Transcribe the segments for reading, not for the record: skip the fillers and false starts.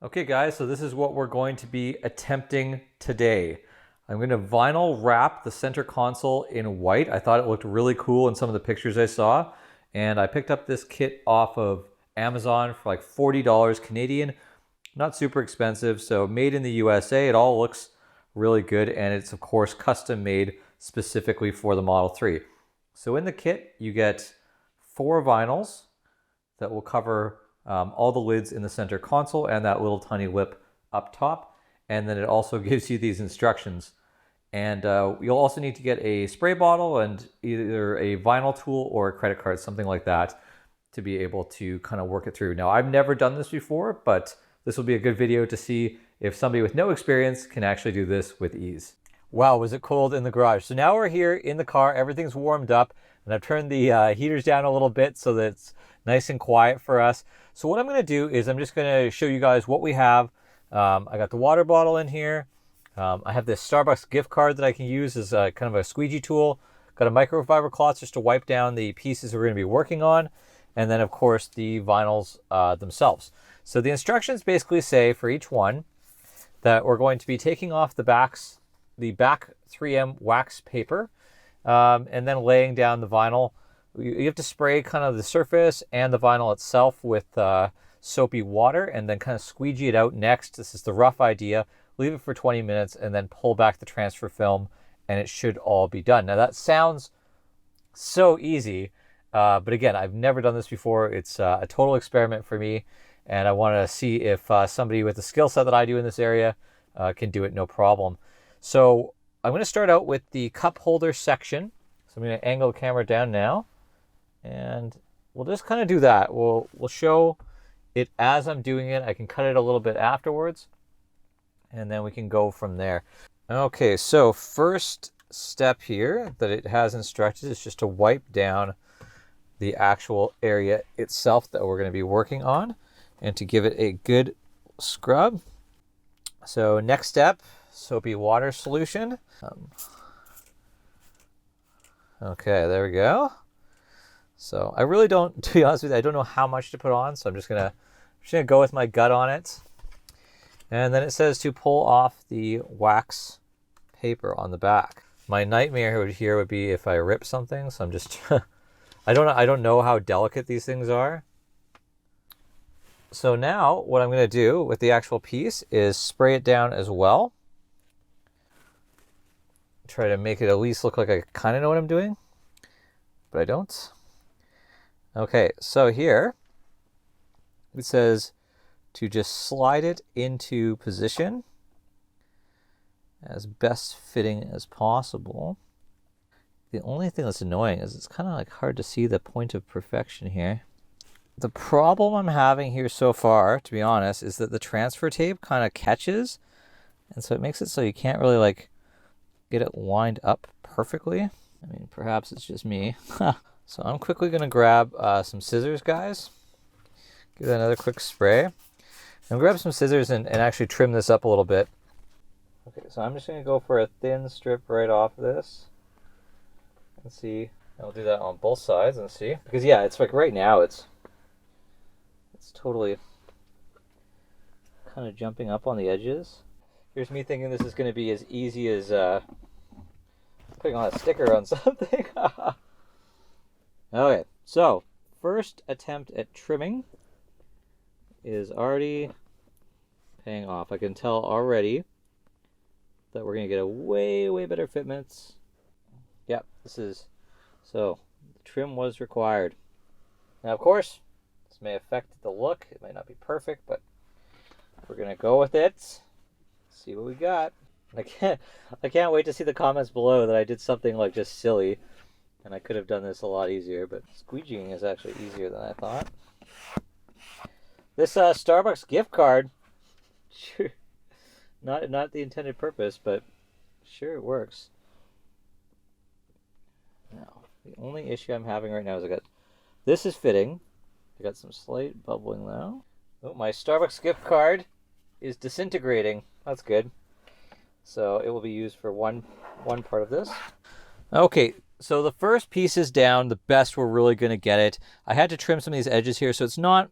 Okay guys, so this is what we're going to be attempting today. I'm going to vinyl wrap the center console in white. I thought it looked really cool in some of the pictures I saw. And I picked up this kit off of Amazon for like $40 Canadian. Not super expensive, so made in the USA. It all looks really good, and it's of course custom made specifically for the Model 3. So in the kit, you get 4 vinyls that will cover all the lids in the center console and that little tiny lip up top. And then it also gives you these instructions. And you'll also need to get a spray bottle and either a vinyl tool or a credit card, something like that, to be able to kind of work it through. Now, I've never done this before, but this will be a good video to see if somebody with no experience can actually do this with ease. Wow, was it cold in the garage. So now we're here in the car, everything's warmed up, and I've turned the heaters down a little bit so that it's nice and quiet for us. So what I'm going to do is I'm just going to show you guys what we have. I got the water bottle in here. I have this Starbucks gift card that I can use as kind of a squeegee tool. Got a microfiber cloth just to wipe down the pieces we're going to be working on. And then, of course, the vinyls themselves. So the instructions basically say for each one that we're going to be taking off the back 3M wax paper and then laying down the vinyl. You have to spray kind of the surface and the vinyl itself with soapy water and then kind of squeegee it out next. This is the rough idea. Leave it for 20 minutes and then pull back the transfer film and it should all be done. Now that sounds so easy, but again, I've never done this before. It's a total experiment for me, and I want to see if somebody with the skill set that I do in this area can do it no problem. So I'm going to start out with the cup holder section. So I'm going to angle the camera down now. And we'll just kind of do that. We'll show it as I'm doing it. I can cut it a little bit afterwards, and then we can go from there. Okay, so first step here that it has instructed is just to wipe down the actual area itself that we're going to be working on and to give it a good scrub. So next step, soapy water solution. Okay, there we go. So I really don't, to be honest with you, I don't know how much to put on, so I'm just gonna go with my gut on it. And then it says to pull off the wax paper on the back. My nightmare here would be if I rip something, so I'm just I don't know how delicate these things are. So now what I'm gonna do with the actual piece is spray it down as well. Try to make it at least look like I kind of know what I'm doing, but I don't. Okay, so here it says to just slide it into position as best fitting as possible. The only thing that's annoying is it's kind of like hard to see the point of perfection here. The problem I'm having here so far, to be honest, is that the transfer tape kind of catches, and so it makes it so you can't really like get it lined up perfectly. I mean, perhaps it's just me. So I'm quickly going to grab some scissors, guys. Give it another quick spray. And grab some scissors and actually trim this up a little bit. Okay, so I'm just going to go for a thin strip right off of this. And see. I'll do that on both sides and see. Because yeah, it's like right now it's totally kind of jumping up on the edges. Here's me thinking this is going to be as easy as putting on a sticker on something. Okay, so first attempt at trimming is already paying off. I can tell already that we're going to get a way better fitments. Yep, so the trim was required. Now, of course, this may affect the look. It might not be perfect, but we're going to go with it. See what we got. I can't wait to see the comments below that I did something like just silly. And I could have done this a lot easier, but squeegeeing is actually easier than I thought. This Starbucks gift card, sure, not the intended purpose, but sure it works. Now, the only issue I'm having right now is this is fitting. I got some slight bubbling now. Oh, my Starbucks gift card is disintegrating. That's good. So it will be used for one part of this. Okay. So the first piece is down, the best we're really going to get it. I had to trim some of these edges here, so it's not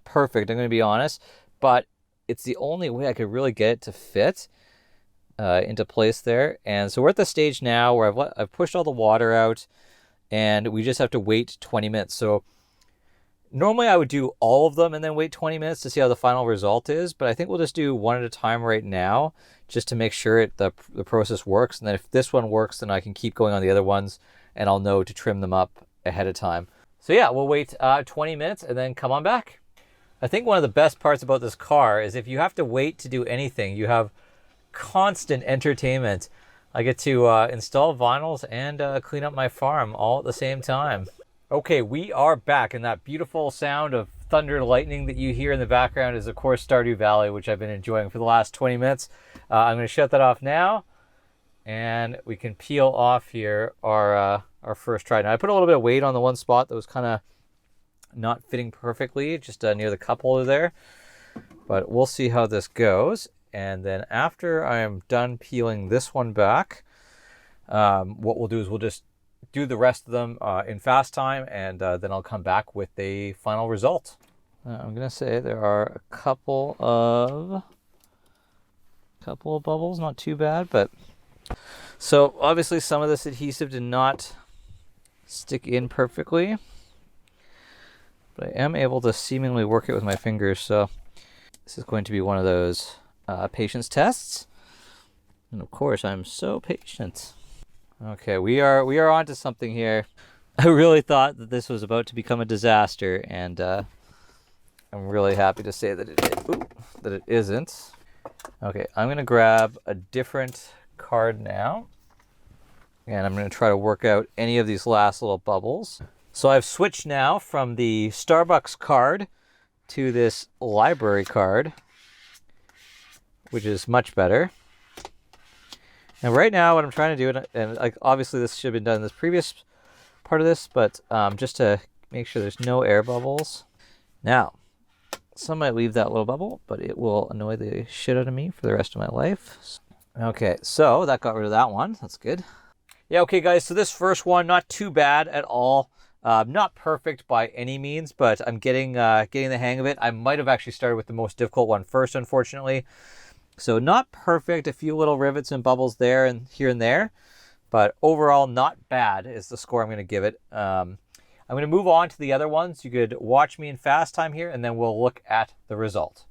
perfect, I'm going to be honest, but it's the only way I could really get it to fit into place there. And so we're at the stage now where I've pushed all the water out, and we just have to wait 20 minutes. So normally I would do all of them and then wait 20 minutes to see how the final result is, but I think we'll just do one at a time right now, just to make sure the process works. And then if this one works, then I can keep going on the other ones, and I'll know to trim them up ahead of time. So yeah, we'll wait 20 minutes and then come on back. I think one of the best parts about this car is if you have to wait to do anything, you have constant entertainment. I get to install vinyls and clean up my farm all at the same time. Okay, we are back, and that beautiful sound of thunder and lightning that you hear in the background is, of course, Stardew Valley, which I've been enjoying for the last 20 minutes. I'm going to shut that off now, and we can peel off here our first try. Now, I put a little bit of weight on the one spot that was kind of not fitting perfectly, just near the cup holder there, but we'll see how this goes. And then after I am done peeling this one back, what we'll do is we'll just do the rest of them in fast time, and then I'll come back with a final result. I'm gonna say there are a couple of bubbles, not too bad, but so obviously some of this adhesive did not stick in perfectly, but I am able to seemingly work it with my fingers. So this is going to be one of those patience tests, and of course I'm so patient. Okay, we are onto something here. I really thought that this was about to become a disaster, and I'm really happy to say that it isn't. Okay, I'm gonna grab a different card now, and I'm gonna try to work out any of these last little bubbles. So I've switched now from the Starbucks card to this library card, which is much better. And right now what I'm trying to do, and like obviously this should have been done in this previous part of this, but just to make sure there's no air bubbles. Now, some might leave that little bubble, but it will annoy the shit out of me for the rest of my life. Okay, so that got rid of that one. That's good. Yeah, okay guys, so this first one, not too bad at all. Not perfect by any means, but I'm getting the hang of it. I might have actually started with the most difficult one first, unfortunately. So not perfect, a few little rivets and bubbles there and here and there, but overall not bad is the score I'm going to give it. I'm going to move on to the other ones. You could watch me in fast time here, and then we'll look at the result.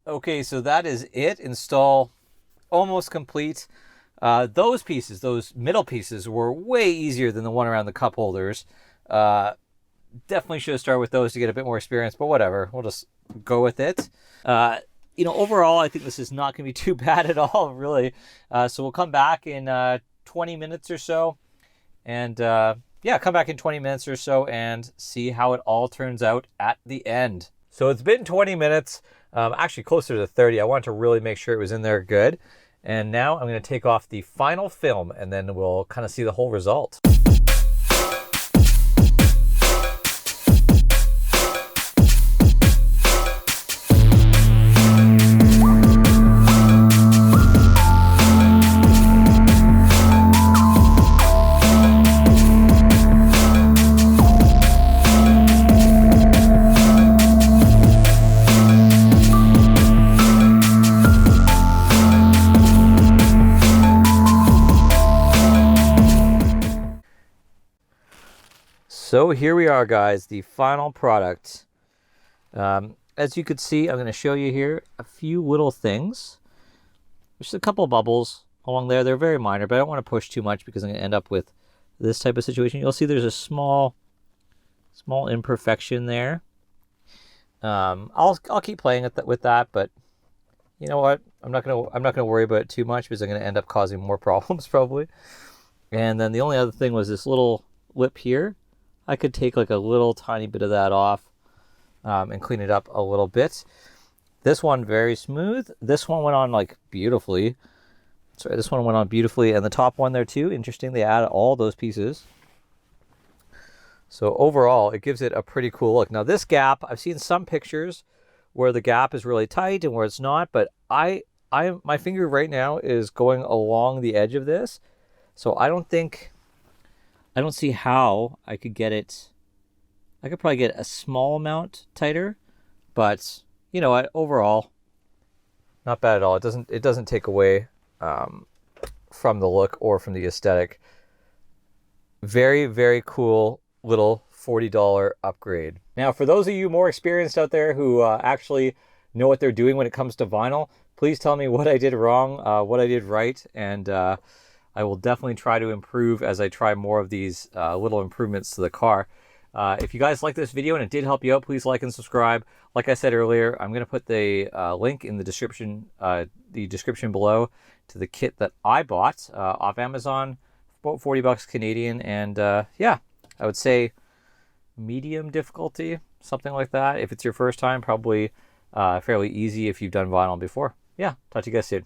Okay, so that is it. Install almost complete. Those pieces, those middle pieces, were way easier than the one around the cup holders. Definitely should have started with those to get a bit more experience, but whatever. We'll just go with it. Overall, I think this is not going to be too bad at all, really. So we'll come back in 20 minutes or so. And come back in 20 minutes or so and see how it all turns out at the end. So it's been 20 minutes. Actually closer to 30. I wanted to really make sure it was in there good. And now I'm going to take off the final film, and then we'll kind of see the whole result. So here we are, guys, the final product. As you could see, I'm going to show you here a few little things. There's a couple of bubbles along there. They're very minor, but I don't want to push too much because I'm going to end up with this type of situation. You'll see there's a small imperfection there. I'll keep playing with that, but you know what? I'm not gonna worry about it too much because I'm gonna end up causing more problems probably. And then the only other thing was this little lip here. I could take like a little tiny bit of that off and clean it up a little bit. This one very smooth. This one went on like beautifully. Sorry, this one went on beautifully, and the top one there too. Interesting, they added all those pieces. So overall, it gives it a pretty cool look. Now this gap, I've seen some pictures where the gap is really tight and where it's not, but my finger right now is going along the edge of this. So I don't see how I could get it. I could probably get a small amount tighter, but you know what? Overall, not bad at all. It doesn't take away from the look or from the aesthetic. Very, very cool little $40 upgrade. Now, for those of you more experienced out there who actually know what they're doing when it comes to vinyl, please tell me what I did wrong, what I did right, and I will definitely try to improve as I try more of these little improvements to the car. If you guys like this video and it did help you out, please like and subscribe. Like I said earlier, I'm going to put the link in the description below to the kit that I bought off Amazon, about 40 bucks Canadian, and yeah, I would say medium difficulty, something like that. If it's your first time, probably fairly easy if you've done vinyl before. Yeah, talk to you guys soon.